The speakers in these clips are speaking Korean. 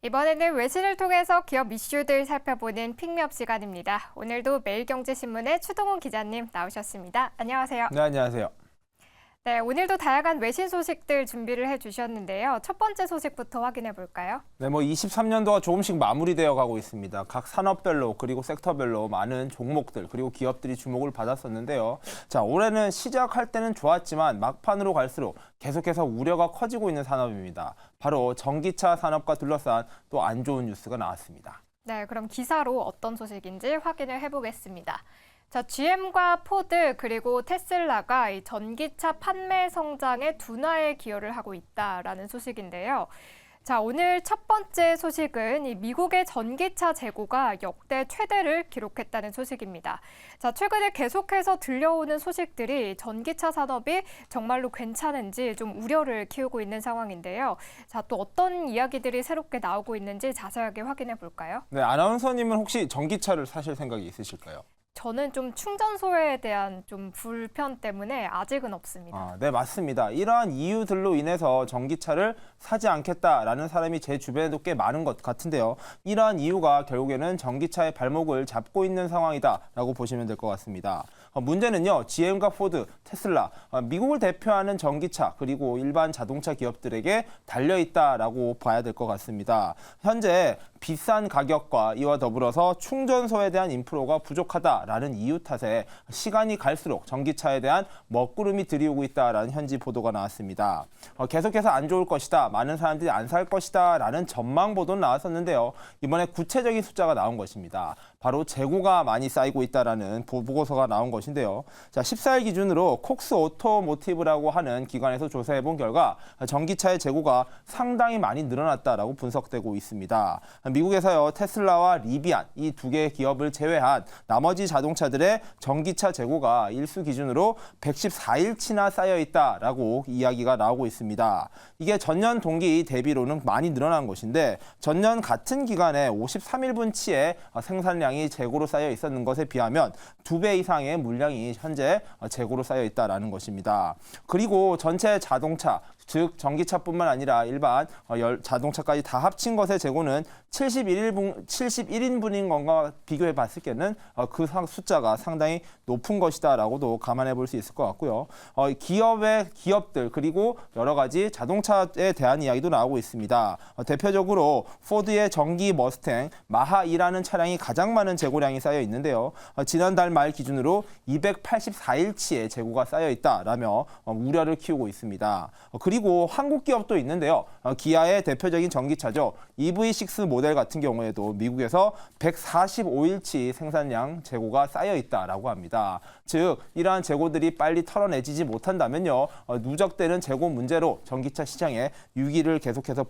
이번에는 외신을 통해서 기업 이슈들 살펴보는 픽미업 시간입니다. 오늘도 매일경제신문의 추동훈 기자님 나오셨습니다. 안녕하세요. 네, 안녕하세요. 네, 오늘도 다양한 외신 소식들 준비를 해주셨는데요. 첫 번째 소식부터 확인해 볼까요? 네, 23년도가 조금씩 마무리되어 가고 있습니다. 각 산업별로 그리고 섹터별로 많은 종목들 그리고 기업들이 주목을 받았었는데요. 자, 올해는 시작할 때는 좋았지만 막판으로 갈수록 계속해서 우려가 커지고 있는 산업입니다. 바로 전기차 산업과 둘러싼 또 안 좋은 뉴스가 나왔습니다. 네, 그럼 기사로 어떤 소식인지 확인을 해보겠습니다. 자, GM과 포드 그리고 테슬라가 이 전기차 판매 성장에 둔화에 기여를 하고 있다라는 소식인데요. 자, 오늘 첫 번째 소식은 이 미국의 전기차 재고가 역대 최대를 기록했다는 소식입니다. 자, 최근에 계속해서 들려오는 소식들이 전기차 산업이 정말로 괜찮은지 좀 우려를 키우고 있는 상황인데요. 자, 또 어떤 이야기들이 새롭게 나오고 있는지 자세하게 확인해 볼까요? 네, 아나운서님은 혹시 전기차를 사실 생각이 있으실까요? 저는 좀 충전소에 대한 좀 불편 때문에 아직은 없습니다. 네, 맞습니다. 이러한 이유들로 인해서 전기차를 사지 않겠다라는 사람이 제 주변에도 꽤 많은 것 같은데요. 이러한 이유가 결국에는 전기차의 발목을 잡고 있는 상황이다라고 보시면 될 것 같습니다. 문제는요, GM과 포드, 테슬라, 미국을 대표하는 전기차 그리고 일반 자동차 기업들에게 달려있다라고 봐야 될 것 같습니다. 현재 비싼 가격과 이와 더불어서 충전소에 대한 인프로가 부족하다라는 이유 탓에 시간이 갈수록 전기차에 대한 먹구름이 들이오고 있다라는 현지 보도가 나왔습니다. 계속해서 안 좋을 것이다, 많은 사람들이 안 살 것이다라는 전망 보도는 나왔었는데요. 이번에 구체적인 숫자가 나온 것입니다. 바로 재고가 많이 쌓이고 있다라는 보고서가 나온 것인데요. 자, 14일 기준으로 콕스 오토모티브라고 하는 기관에서 조사해 본 결과 전기차의 재고가 상당히 많이 늘어났다라고 분석되고 있습니다. 미국에서요, 테슬라와 리비안 이 두 개의 기업을 제외한 나머지 자동차들의 전기차 재고가 일수 기준으로 114일치나 쌓여 있다라고 이야기가 나오고 있습니다. 이게 전년 동기 대비로는 많이 늘어난 것인데 전년 같은 기간에 53일분치의 생산량이 재고로 쌓여 있었는 것에 비하면 2배 이상의 물량이 현재 재고로 쌓여 있다라는 것입니다. 그리고 전체 자동차, 즉 전기차뿐만 아니라 일반 자동차까지 다 합친 것의 재고는 71인분인 것과 비교해 봤을 때는 그 숫자가 상당히 높은 것이다라고도 감안해 볼 수 있을 것 같고요. 기업들 그리고 여러 가지 자동차에 대한 이야기도 나오고 있습니다. 대표적으로 포드의 전기 머스탱 마하2라는 차량이 가장 많은 재고량이 쌓여 있는데요. 지난달 말 기준으로 284일치의 재고가 쌓여 있다라며 우려를 키우고 있습니다. 그리고 한국 기업도 있는데요. 기아의 대표적인 전기차죠. EV6 모델 같은 경우에도 미국에서 145일치 생산량 재고가 쌓여 있다라고 합니다. 즉 이러한 재고들이 빨리 털어내지지 못한다면요, 누적되는 재고 문제로 전기차 시장에 위기를 계속해서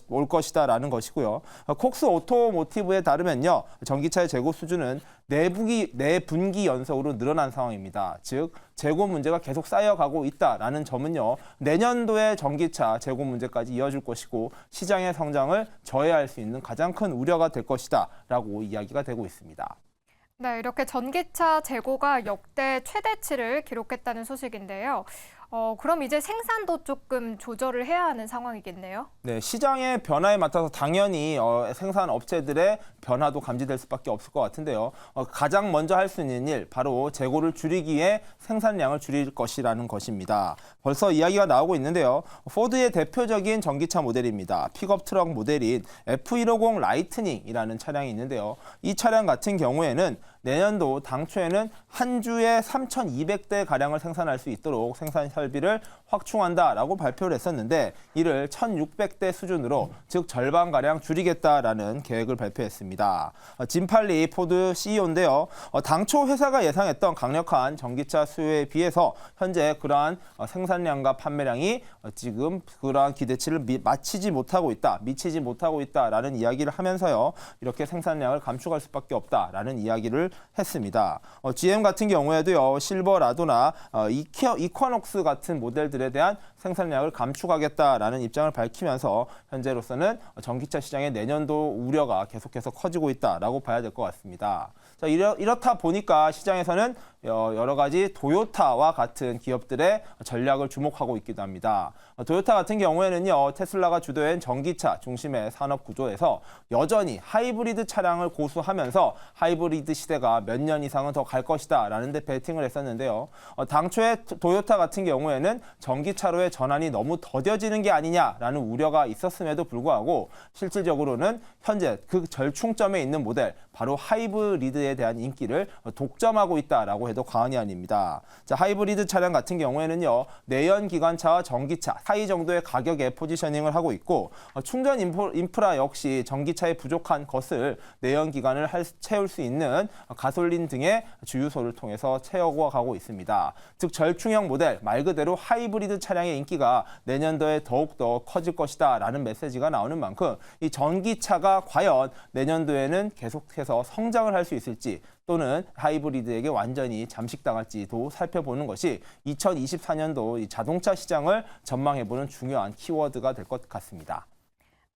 올 것이다라는 것이고요. 콕스 오토모티브에 따르면요, 전기차의 재고 수준은 네 분기 연속으로 늘어난 상황입니다. 즉 재고 문제가 계속 쌓여가고 있다라는 점은요, 내년도에 전기차 재고 문제까지 이어질 것이고 시장의 성장을 저해할 수 있는 가장 큰 우려가 될 것이다라고 이야기가 되고 있습니다. 네, 이렇게 전기차 재고가 역대 최대치를 기록했다는 소식인데요. 그럼 이제 생산도 조금 조절을 해야 하는 상황이겠네요. 네, 시장의 변화에 맞춰서 당연히 생산 업체들의 변화도 감지될 수밖에 없을 것 같은데요. 가장 먼저 할 수 있는 일, 바로 재고를 줄이기 위해 생산량을 줄일 것이라는 것입니다. 벌써 이야기가 나오고 있는데요. 포드의 대표적인 전기차 모델입니다. 픽업 트럭 모델인 F150 라이트닝이라는 차량이 있는데요. 이 차량 같은 경우에는 내년도 당초에는 한 주에 3,200대 가량을 생산할 수 있도록 생산 설비를 확충한다라고 발표를 했었는데 이를 1,600대 수준으로 즉 절반가량 줄이겠다라는 계획을 발표했습니다. 짐 팔리 포드 CEO인데요. 당초 회사가 예상했던 강력한 전기차 수요에 비해서 현재 그러한 생산량과 판매량이 지금 그러한 기대치를 미치지 못하고 있다라는 이야기를 하면서요. 이렇게 생산량을 감축할 수밖에 없다라는 이야기를 했습니다. GM 같은 경우에도요, 실버라도나 이쿼녹스 같은 모델들에 대한 생산량을 감축하겠다라는 입장을 밝히면서 현재로서는 전기차 시장의 내년도 우려가 계속해서 커지고 있다라고 봐야 될 것 같습니다. 자, 이렇다 보니까 시장에서는 여러 가지 도요타와 같은 기업들의 전략을 주목하고 있기도 합니다. 도요타 같은 경우에는요, 테슬라가 주도한 전기차 중심의 산업 구조에서 여전히 하이브리드 차량을 고수하면서 하이브리드 시대가 몇 년 이상은 더 갈 것이다 라는 데 베팅을 했었는데요. 당초에 도요타 같은 경우에는 전기차로의 전환이 너무 더뎌지는 게 아니냐라는 우려가 있었음에도 불구하고 실질적으로는 현재 그 절충점에 있는 모델, 바로 하이브리드에 대한 인기를 독점하고 있다라고 해도 과언이 아닙니다. 자, 하이브리드 차량 같은 경우에는요, 내연 기관차와 전기차 사이 정도의 가격에 포지셔닝을 하고 있고, 충전 인프라 역시 전기차에 부족한 것을 내연 기관을 채울 수 있는 가솔린 등의 주유소를 통해서 채우고 가고 있습니다. 즉 절충형 모델, 말 그대로 하이브리드 차량의 인기가 내년도에 더욱더 커질 것이다 라는 메시지가 나오는 만큼 이 전기차가 과연 내년도에는 계속해서 성장을 할 수 있을지, 또는 하이브리드에게 완전히 잠식당할지도 살펴보는 것이 2024년도 이 자동차 시장을 전망해보는 중요한 키워드가 될 것 같습니다.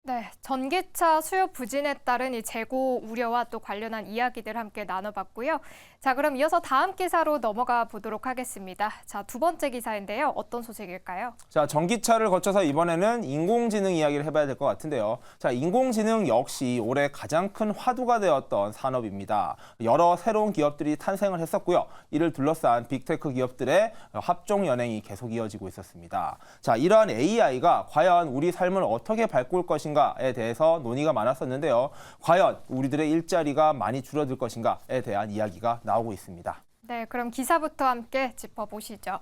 네, 전기차 수요 부진에 따른 이 재고 우려와 또 관련한 이야기들 함께 나눠봤고요. 자, 그럼 이어서 다음 기사로 넘어가 보도록 하겠습니다. 자, 두 번째 기사인데요. 어떤 소식일까요? 자, 전기차를 거쳐서 이번에는 인공지능 이야기를 해봐야 될 것 같은데요. 자, 인공지능 역시 올해 가장 큰 화두가 되었던 산업입니다. 여러 새로운 기업들이 탄생을 했었고요. 이를 둘러싼 빅테크 기업들의 합종 연행이 계속 이어지고 있었습니다. 자, 이러한 AI가 과연 우리 삶을 어떻게 바꿀 것인가에 대해서 논의가 많았었는데요. 과연 우리들의 일자리가 많이 줄어들 것인가에 대한 이야기가 나오고 있습니다. 네, 그럼 기사부터 함께 짚어보시죠.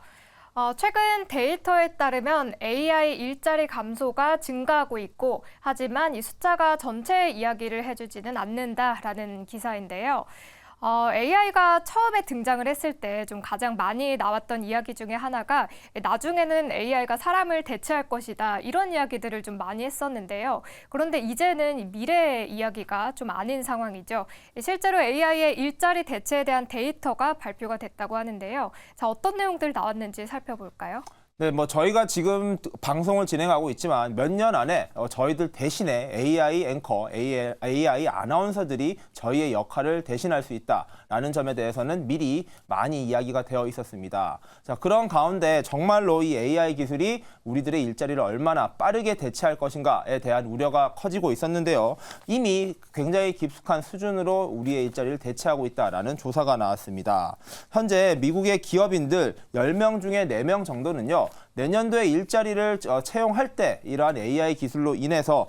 최근 데이터에 따르면 AI 일자리 감소가 증가하고 있고, 하지만 이 숫자가 전체 이야기를 해주지는 않는다라는 기사인데요. AI가 처음에 등장을 했을 때 좀 가장 많이 나왔던 이야기 중에 하나가 나중에는 AI가 사람을 대체할 것이다, 이런 이야기들을 좀 많이 했었는데요. 그런데 이제는 미래의 이야기가 좀 아닌 상황이죠. 실제로 AI의 일자리 대체에 대한 데이터가 발표가 됐다고 하는데요. 자, 어떤 내용들 나왔는지 살펴볼까요? 네, 저희가 지금 방송을 진행하고 있지만 몇 년 안에 저희들 대신에 AI 앵커, AI 아나운서들이 저희의 역할을 대신할 수 있다라는 점에 대해서는 미리 많이 이야기가 되어 있었습니다. 자, 그런 가운데 정말로 이 AI 기술이 우리들의 일자리를 얼마나 빠르게 대체할 것인가에 대한 우려가 커지고 있었는데요. 이미 굉장히 깊숙한 수준으로 우리의 일자리를 대체하고 있다라는 조사가 나왔습니다. 현재 미국의 기업인들 10명 중에 4명 정도는요, 내년도에 일자리를 채용할 때 이러한 AI 기술로 인해서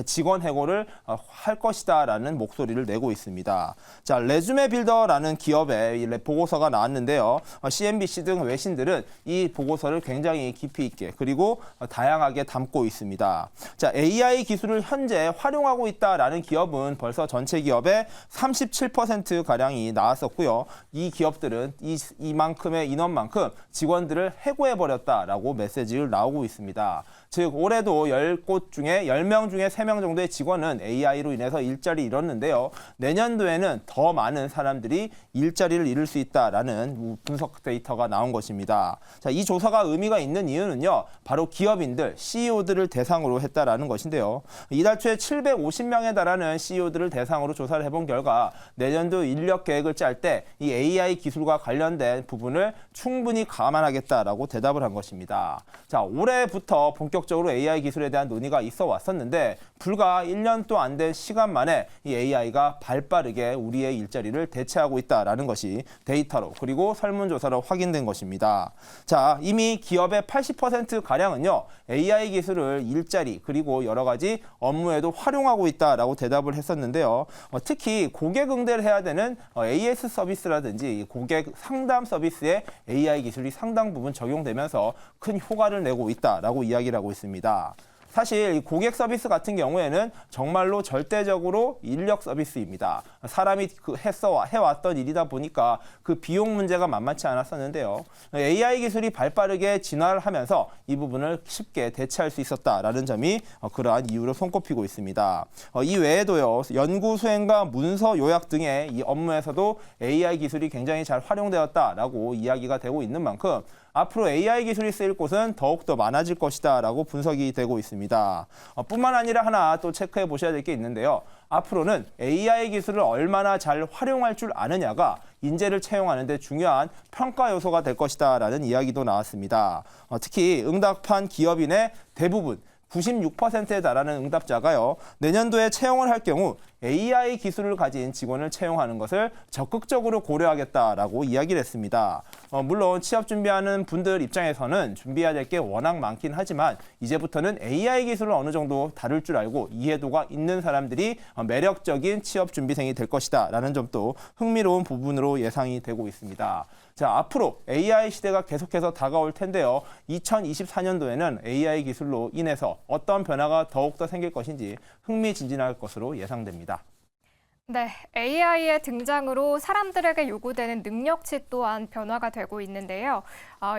직원 해고를 할 것이다라는 목소리를 내고 있습니다. 자, 레주메 빌더라는 기업의 보고서가 나왔는데요. CNBC 등 외신들은 이 보고서를 굉장히 깊이 있게 그리고 다양하게 담고 있습니다. 자, AI 기술을 현재 활용하고 있다라는 기업은 벌써 전체 기업의 37%가량이 나왔었고요. 이 기업들은 이만큼의 인원만큼 직원들을 해고해버렸다라고 메시지를 나오고 있습니다. 즉 올해도 10곳 중에 10명 중에 3명 정도의 직원은 AI로 인해서 일자리 잃었는데요. 내년도에는 더 많은 사람들이 일자리를 잃을 수 있다라는 분석 데이터가 나온 것입니다. 자, 이 조사가 의미가 있는 이유는요, 바로 기업인들, CEO들을 대상으로 했다라는 것인데요. 이달 초에 750명에 달하는 CEO들을 대상으로 조사를 해본 결과 내년도 인력 계획을 짤 때 이 AI 기술과 관련된 부분을 충분히 감안하겠다라고 대답을 한 것입니다. 자, 올해부터 본격적으로 AI 기술에 대한 논의가 있어 왔었는데 불과 1년도 안 된 시간 만에 이 AI가 발빠르게 우리의 일자리를 대체하고 있다라는 것이 데이터로 그리고 설문조사로 확인된 것입니다. 자, 이미 기업의 80%가량은요, AI 기술을 일자리 그리고 여러 가지 업무에도 활용하고 있다라고 대답을 했었는데요. 특히 고객 응대를 해야 되는 AS 서비스라든지 고객 상담 서비스에 AI 기술이 상당 부분 적용되면서 큰 효과를 내고 있다라고 이야기를 하고 있습니다. 사실 이 고객 서비스 같은 경우에는 정말로 절대적으로 인력 서비스입니다. 사람이 해왔던 일이다 보니까 그 비용 문제가 만만치 않았었는데요. AI 기술이 발빠르게 진화를 하면서 이 부분을 쉽게 대체할 수 있었다라는 점이 그러한 이유로 손꼽히고 있습니다. 이 외에도요, 연구 수행과 문서 요약 등의 이 업무에서도 AI 기술이 굉장히 잘 활용되었다라고 이야기가 되고 있는 만큼 앞으로 AI 기술이 쓰일 곳은 더욱더 많아질 것이다 라고 분석이 되고 있습니다. 뿐만 아니라 하나 또 체크해 보셔야 될 게 있는데요. 앞으로는 AI 기술을 얼마나 잘 활용할 줄 아느냐가 인재를 채용하는 데 중요한 평가 요소가 될 것이다라는 이야기도 나왔습니다. 특히 응답한 기업인의 대부분 96%에 달하는 응답자가요, 내년도에 채용을 할 경우 AI 기술을 가진 직원을 채용하는 것을 적극적으로 고려하겠다라고 이야기를 했습니다. 물론 취업 준비하는 분들 입장에서는 준비해야 될 게 워낙 많긴 하지만 이제부터는 AI 기술을 어느 정도 다룰 줄 알고 이해도가 있는 사람들이 매력적인 취업 준비생이 될 것이다라는 점도 흥미로운 부분으로 예상이 되고 있습니다. 자, 앞으로 AI 시대가 계속해서 다가올 텐데요. 2024년도에는 AI 기술로 인해서 어떤 변화가 더욱더 생길 것인지 흥미진진할 것으로 예상됩니다. 네, AI의 등장으로 사람들에게 요구되는 능력치 또한 변화가 되고 있는데요.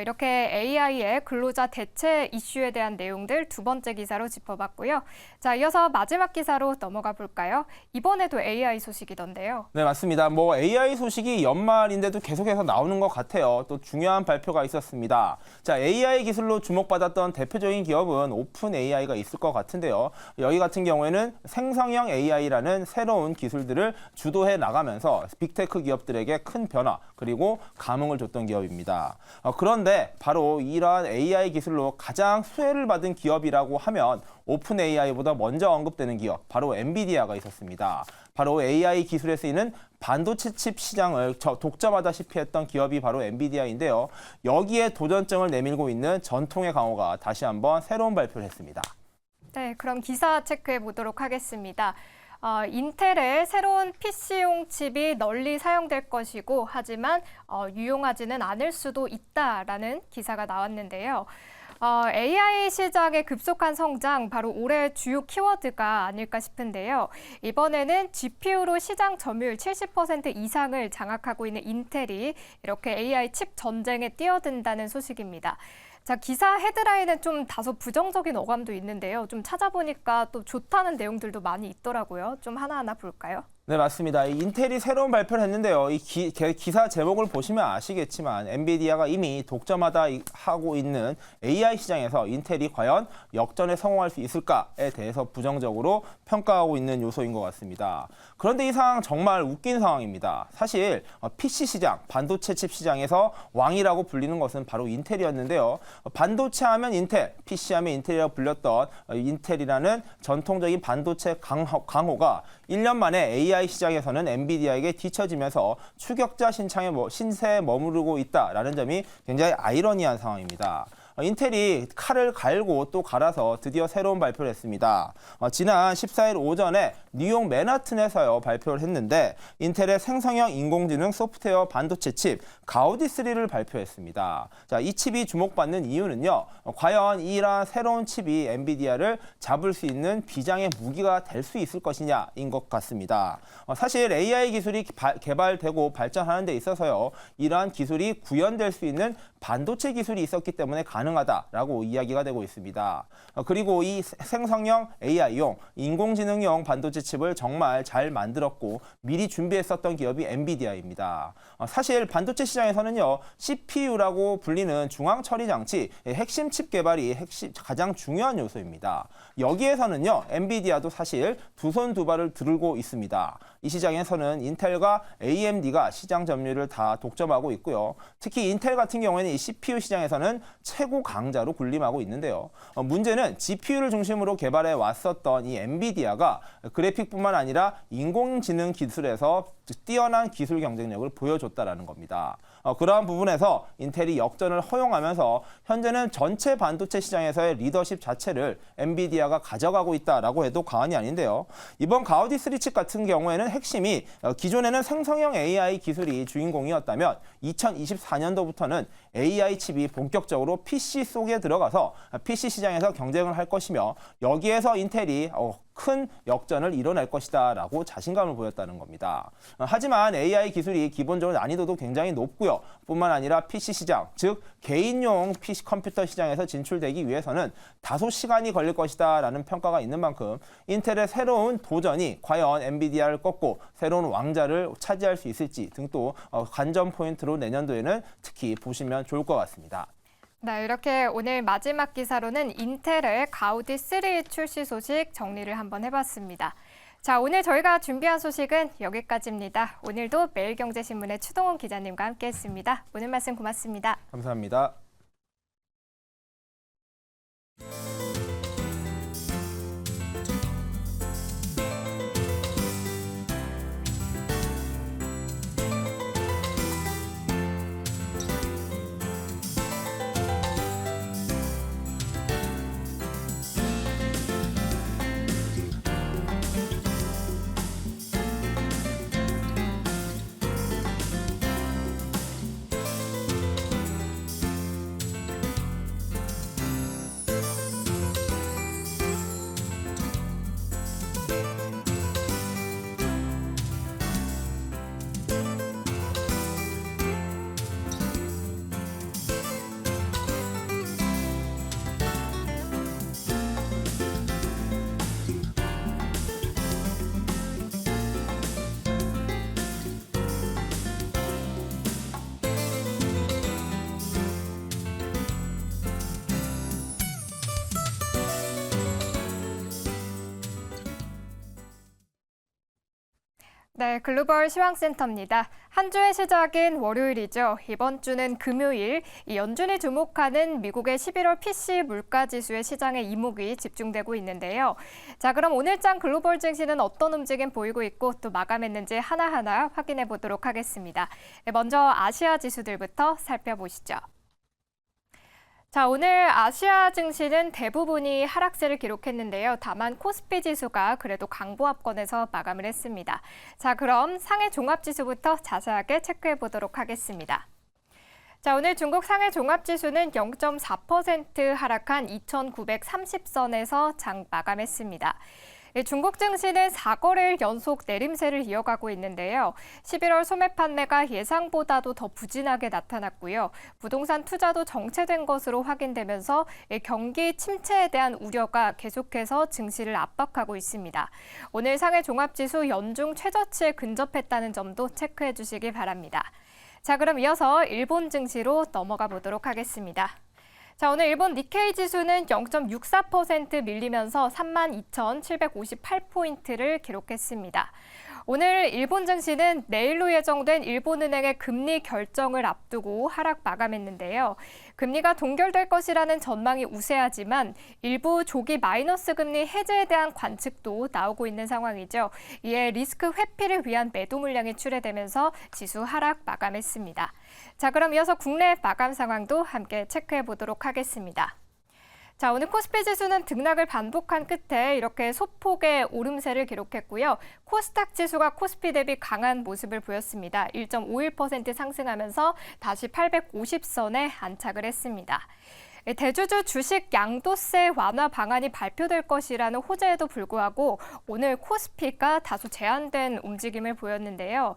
이렇게 AI의 근로자 대체 이슈에 대한 내용들 두 번째 기사로 짚어봤고요. 자, 이어서 마지막 기사로 넘어가 볼까요? 이번에도 AI 소식이던데요. 네, 맞습니다. AI 소식이 연말인데도 계속해서 나오는 것 같아요. 또 중요한 발표가 있었습니다. 자, AI 기술로 주목받았던 대표적인 기업은 오픈 AI가 있을 것 같은데요. 여기 같은 경우에는 생성형 AI라는 새로운 기술들을 주도해 나가면서 빅테크 기업들에게 큰 변화 그리고 감흥을 줬던 기업입니다. 그런데 바로 이러한 AI 기술로 가장 수혜를 받은 기업이라고 하면 오픈 AI보다 먼저 언급되는 기업, 바로 엔비디아가 있었습니다. 바로 AI 기술에 쓰이는 반도체 칩 시장을 독점하다시피 했던 기업이 바로 엔비디아인데요. 여기에 도전증을 내밀고 있는 전통의 강호가 다시 한번 새로운 발표를 했습니다. 네, 그럼 기사 체크해 보도록 하겠습니다. 인텔의 새로운 PC용 칩이 널리 사용될 것이고 하지만 유용하지는 않을 수도 있다라는 기사가 나왔는데요. AI 시장의 급속한 성장, 바로 올해의 주요 키워드가 아닐까 싶은데요. 이번에는 GPU로 시장 점유율 70% 이상을 장악하고 있는 인텔이 이렇게 AI 칩 전쟁에 뛰어든다는 소식입니다. 자, 기사 헤드라인은 좀 다소 부정적인 어감도 있는데요. 좀 찾아보니까 또 좋다는 내용들도 많이 있더라고요. 좀 하나하나 볼까요? 네, 맞습니다. 인텔이 새로운 발표를 했는데요. 이 기사 제목을 보시면 아시겠지만 엔비디아가 이미 독점하다 하고 있는 AI 시장에서 인텔이 과연 역전에 성공할 수 있을까에 대해서 부정적으로 평가하고 있는 요소인 것 같습니다. 그런데 이 상황 정말 웃긴 상황입니다. 사실 PC 시장, 반도체 칩 시장에서 왕이라고 불리는 것은 바로 인텔이었는데요. 반도체 하면 인텔, PC 하면 인텔이라고 불렸던 인텔이라는 전통적인 반도체 강호가 1년 만에 AI 시장에서는 엔비디아에게 뒤처지면서 추격자 신세에 머무르고 있다라는 점이 굉장히 아이러니한 상황입니다. 인텔이 칼을 갈고 또 갈아서 드디어 새로운 발표를 했습니다. 지난 14일 오전에 뉴욕 맨하튼에서 발표를 했는데 인텔의 생성형 인공지능 소프트웨어 반도체 칩 가우디3를 발표했습니다. 자, 이 칩이 주목받는 이유는요. 과연 이러한 새로운 칩이 엔비디아를 잡을 수 있는 비장의 무기가 될 수 있을 것이냐인 것 같습니다. 사실 AI 기술이 개발되고 발전하는 데 있어서요. 이러한 기술이 구현될 수 있는 반도체 기술이 있었기 때문에 가능하다라고 이야기가 되고 있습니다. 그리고 이 생성형 AI용 인공지능용 반도체 칩을 정말 잘 만들었고 미리 준비했었던 기업이 엔비디아입니다. 사실 반도체 시장에서는요. CPU라고 불리는 중앙 처리 장치 핵심 칩 개발이 가장 중요한 요소입니다. 여기에서는요. 엔비디아도 사실 두 손 두 발을 들고 있습니다. 이 시장에서는 인텔과 AMD가 시장 점유율을 다 독점하고 있고요. 특히 인텔 같은 경우에는 이 CPU 시장에서는 최고 강자로 군림하고 있는데요. 문제는 GPU를 중심으로 개발해 왔었던 이 엔비디아가 그래픽뿐만 아니라 인공지능 기술에서 뛰어난 기술 경쟁력을 보여줬다라는 겁니다. 그러한 부분에서 인텔이 역전을 허용하면서 현재는 전체 반도체 시장에서의 리더십 자체를 엔비디아가 가져가고 있다라고 해도 과언이 아닌데요. 이번 가우디3 칩 같은 경우에는 핵심이 기존에는 생성형 AI 기술이 주인공이었다면 2024년도부터는 AI 칩이 본격적으로 PC 속에 들어가서 PC 시장에서 경쟁을 할 것이며 여기에서 인텔이 큰 역전을 이뤄낼 것이다 라고 자신감을 보였다는 겁니다. 하지만 AI 기술이 기본적으로 난이도도 굉장히 높고요. 뿐만 아니라 PC 시장, 즉 개인용 PC 컴퓨터 시장에서 진출되기 위해서는 다소 시간이 걸릴 것이다 라는 평가가 있는 만큼 인텔의 새로운 도전이 과연 엔비디아를 꺾고 새로운 왕자를 차지할 수 있을지 등 또 관전 포인트로 내년도에는 특히 보시면 좋을 것 같습니다. 네, 이렇게 오늘 마지막 기사로는 인텔의 가우디3 출시 소식 정리를 한번 해봤습니다. 자, 오늘 저희가 준비한 소식은 여기까지입니다. 오늘도 매일경제신문의 추동훈 기자님과 함께했습니다. 오늘 말씀 고맙습니다. 감사합니다. 네, 글로벌 시황센터입니다. 한 주의 시작인 월요일이죠. 이번 주는 금요일, 이 연준이 주목하는 미국의 11월 PC 물가지수의 시장에 이목이 집중되고 있는데요. 자, 그럼 오늘장 글로벌 증시는 어떤 움직임 보이고 있고 또 마감했는지 하나하나 확인해 보도록 하겠습니다. 먼저 아시아 지수들부터 살펴보시죠. 자, 오늘 아시아 증시는 대부분이 하락세를 기록했는데요. 다만 코스피 지수가 그래도 강보합권에서 마감을 했습니다. 자, 그럼 상해 종합지수부터 자세하게 체크해 보도록 하겠습니다. 자, 오늘 중국 상해 종합지수는 0.4% 하락한 2,930선에서 장 마감했습니다. 중국 증시는 4거래일 연속 내림세를 이어가고 있는데요. 11월 소매 판매가 예상보다도 더 부진하게 나타났고요. 부동산 투자도 정체된 것으로 확인되면서 경기 침체에 대한 우려가 계속해서 증시를 압박하고 있습니다. 오늘 상해 종합지수 연중 최저치에 근접했다는 점도 체크해 주시기 바랍니다. 자, 그럼 이어서 일본 증시로 넘어가 보도록 하겠습니다. 자, 오늘 일본 니케이 지수는 0.64% 밀리면서 32,758포인트를 기록했습니다. 오늘 일본 증시는 내일로 예정된 일본은행의 금리 결정을 앞두고 하락 마감했는데요. 금리가 동결될 것이라는 전망이 우세하지만 일부 조기 마이너스 금리 해제에 대한 관측도 나오고 있는 상황이죠. 이에 리스크 회피를 위한 매도 물량이 출회되면서 지수 하락 마감했습니다. 자, 그럼 이어서 국내 마감 상황도 함께 체크해 보도록 하겠습니다. 자, 오늘 코스피 지수는 등락을 반복한 끝에 이렇게 소폭의 오름세를 기록했고요. 코스닥 지수가 코스피 대비 강한 모습을 보였습니다. 1.51% 상승하면서 다시 850선에 안착을 했습니다. 대주주 주식 양도세 완화 방안이 발표될 것이라는 호재에도 불구하고 오늘 코스피가 다소 제한된 움직임을 보였는데요.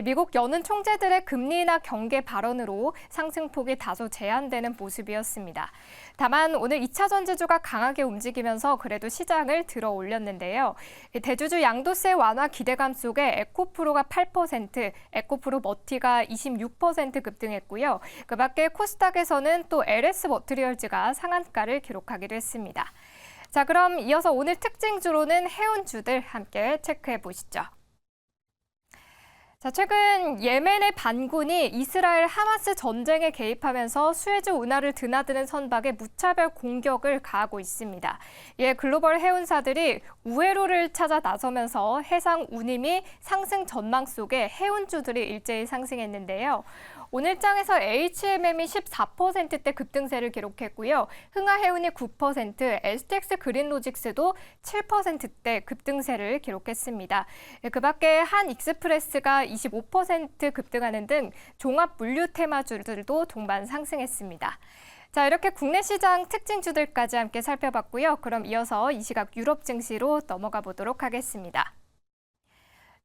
미국 여는 총재들의 금리 인하 경계 발언으로 상승폭이 다소 제한되는 모습이었습니다. 다만 오늘 2차 전지주가 강하게 움직이면서 그래도 시장을 들어 올렸는데요. 대주주 양도세 완화 기대감 속에 에코프로가 8%, 에코프로 머티가 26% 급등했고요. 그 밖에 코스닥에서는 또 LS 머티리얼즈가 상한가를 기록하기도 했습니다. 자, 그럼 이어서 오늘 특징주로는 해운주들 함께 체크해 보시죠. 자, 최근 예멘의 반군이 이스라엘 하마스 전쟁에 개입하면서 수에즈 운하를 드나드는 선박에 무차별 공격을 가하고 있습니다. 이에 글로벌 해운사들이 우회로를 찾아 나서면서 해상 운임이 상승 전망 속에 해운주들이 일제히 상승했는데요. 오늘 장에서 HMM이 14%대 급등세를 기록했고요. 흥하해운이 9%, STX 그린로직스도 7%대 급등세를 기록했습니다. 그 밖에 한익스프레스가 25% 급등하는 등 종합 물류 테마주들도 동반 상승했습니다. 자, 이렇게 국내 시장 특징주들까지 함께 살펴봤고요. 그럼 이어서 이 시각 유럽 증시로 넘어가 보도록 하겠습니다.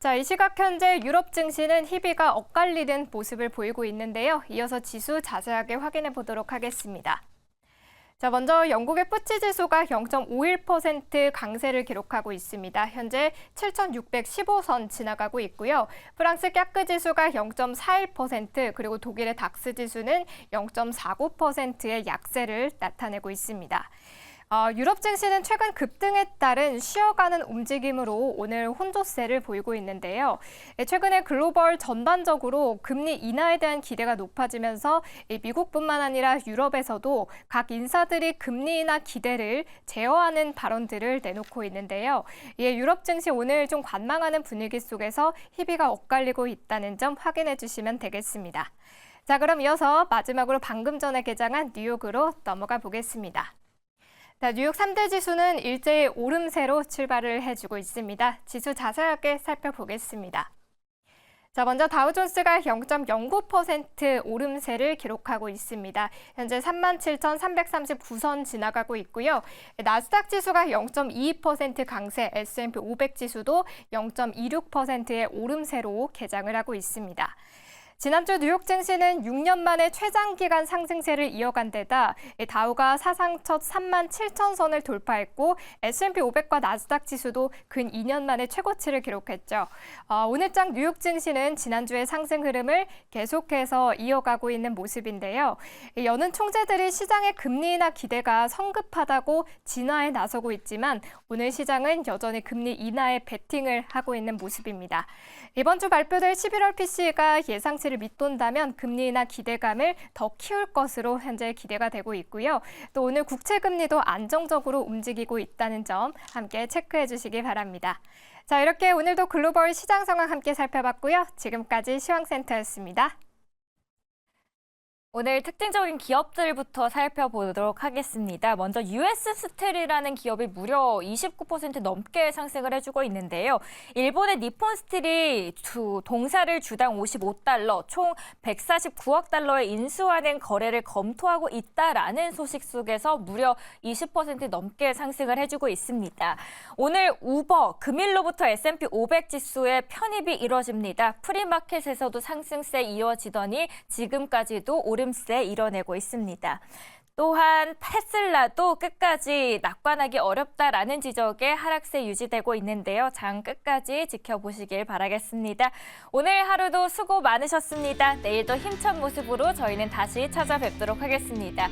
자, 이 시각 현재 유럽 증시는 희비가 엇갈리는 모습을 보이고 있는데요. 이어서 지수 자세하게 확인해 보도록 하겠습니다. 자, 먼저 영국의 푸치 지수가 0.51% 강세를 기록하고 있습니다. 현재 7,615선 지나가고 있고요. 프랑스 깍그 지수가 0.41%, 그리고 독일의 닥스 지수는 0.49%의 약세를 나타내고 있습니다. 유럽 증시는 최근 급등에 따른 쉬어가는 움직임으로 오늘 혼조세를 보이고 있는데요. 최근에 글로벌 전반적으로 금리 인하에 대한 기대가 높아지면서 미국뿐만 아니라 유럽에서도 각 인사들이 금리 인하 기대를 제어하는 발언들을 내놓고 있는데요. 이에 유럽 증시 오늘 좀 관망하는 분위기 속에서 희비가 엇갈리고 있다는 점 확인해 주시면 되겠습니다. 자, 그럼 이어서 마지막으로 방금 전에 개장한 뉴욕으로 넘어가 보겠습니다. 자, 뉴욕 3대 지수는 일제히 오름세로 출발을 해주고 있습니다. 지수 자세하게 살펴보겠습니다. 자, 먼저 다우존스가 0.09% 오름세를 기록하고 있습니다. 현재 37,339선 지나가고 있고요. 나스닥 지수가 0.22% 강세, S&P 500 지수도 0.26%의 오름세로 개장을 하고 있습니다. 지난주 뉴욕 증시는 6년 만에 최장기간 상승세를 이어간 데다 다우가 사상 첫 37,000선을 돌파했고 S&P 500과 나스닥 지수도 근 2년 만에 최고치를 기록했죠. 오늘장 뉴욕 증시는 지난주의 상승 흐름을 계속해서 이어가고 있는 모습인데요. 여는 총재들이 시장의 금리 인하 기대가 성급하다고 진화에 나서고 있지만 오늘 시장은 여전히 금리 인하에 베팅을 하고 있는 모습입니다. 이번 주 발표될 11월 PCE가 예상치를 밑돈다면 금리 인하 기대감을 더 키울 것으로 현재 기대가 되고 있고요. 또 오늘 국채 금리도 안정적으로 움직이고 있다는 점 함께 체크해 주시기 바랍니다. 자, 이렇게 오늘도 글로벌 시장 상황 함께 살펴봤고요. 지금까지 시황센터였습니다. 오늘 특징적인 기업들부터 살펴보도록 하겠습니다. 먼저 US 스틸이라는 기업이 무려 29% 넘게 상승을 해주고 있는데요. 일본의 니폰 스틸이 동사를 주당 55달러, 총 149억 달러의 인수하는 거래를 검토하고 있다라는 소식 속에서 무려 20% 넘게 상승을 해주고 있습니다. 오늘 우버, 금일로부터 S&P 500 지수의 편입이 이뤄집니다. 프리마켓에서도 상승세 이어지더니 지금까지도 오름세 이뤄내고 있습니다. 또한 테슬라도 끝까지 낙관하기 어렵다라는 지적에 하락세 유지되고 있는데요. 장 끝까지 지켜보시길 바라겠습니다. 오늘 하루도 수고 많으셨습니다. 내일도 힘찬 모습으로 저희는 다시 찾아뵙도록 하겠습니다.